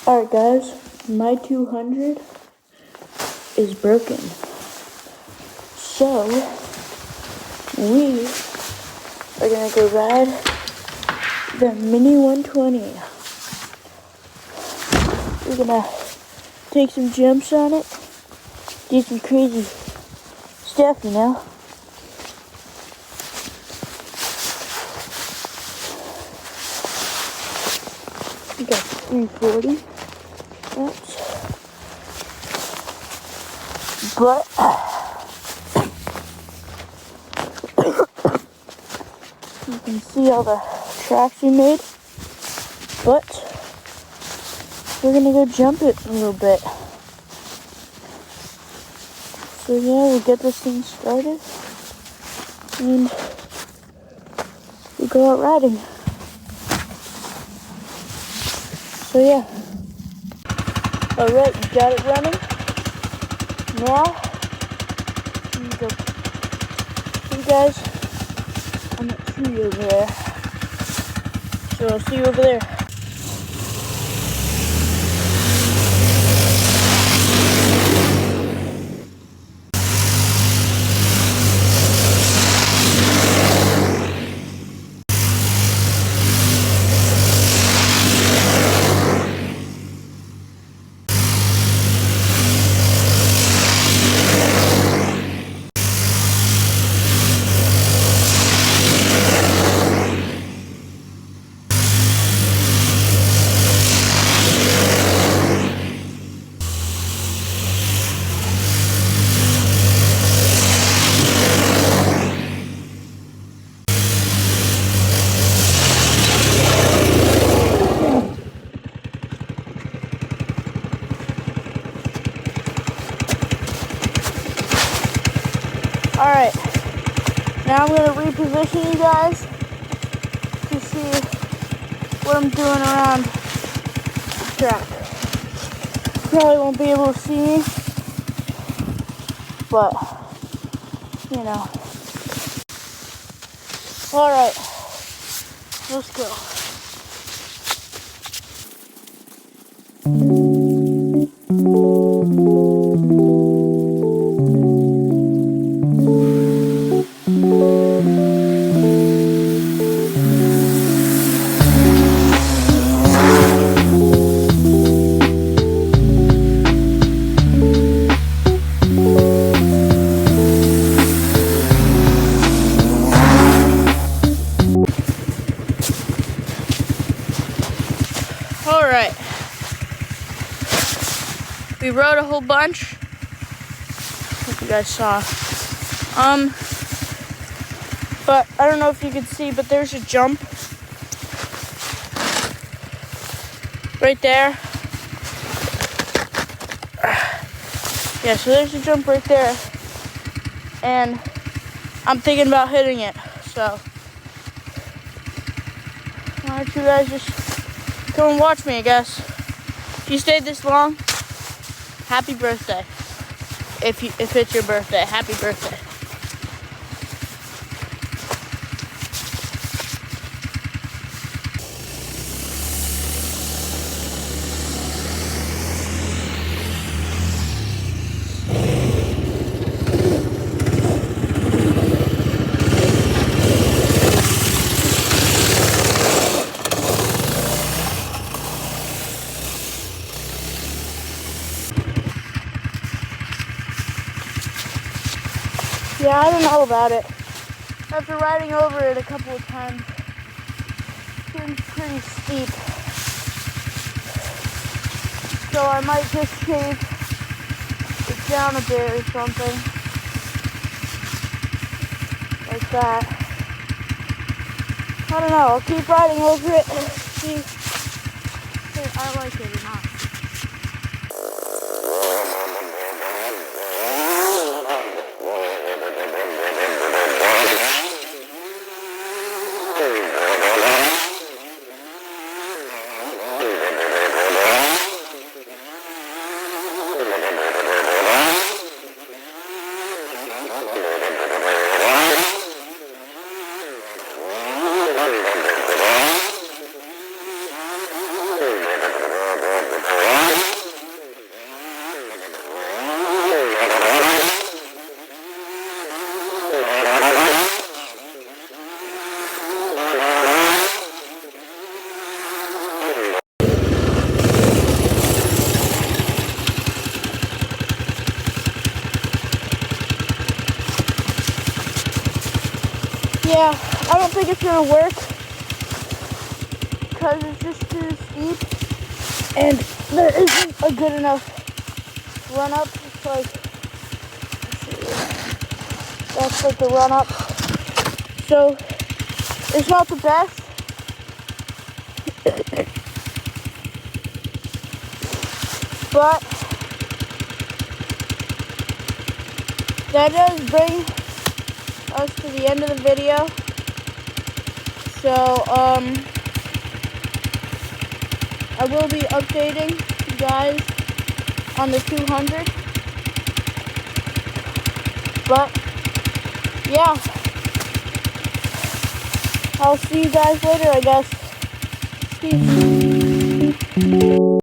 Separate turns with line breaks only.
Alright guys, my 200 is broken. So, we are gonna go ride the Mini 120. We're gonna take some jumps on it, do some crazy stuff, you know? We got 340. But you can see all the tracks we made. But we're gonna go jump it a little bit. So yeah, we'll get this thing started and we'll go out riding. So yeah. Alright, you got it running. Now, I'm gonna go see you guys on that tree over there. So I'll see you over there. Alright, now I'm going to reposition you guys to see what I'm doing around the track. You probably won't be able to see me, but, you know. Alright, let's go. Alright, we rode a whole bunch. Hope you guys saw. But I don't know if you can see, but there's a jump right there. Yeah, so there's a jump right there, and I'm thinking about hitting it. So why don't you guys just come and watch me, I guess. If you stayed this long, happy birthday. If it's your birthday, happy birthday. Yeah, I don't know about it. After riding over it a couple of times, it seems pretty steep. So I might just shave it down a bit or something. Like that. I don't know, I'll keep riding over it and see if I like it or not. yeah, I don't think it's gonna work because it's just too steep and there isn't a good enough run up. It's like, that's like the run up. So it's not the best. But that does bring us to the end of the video. So I will be updating you guys on the 200. But yeah, I'll see you guys later, I guess. Peace.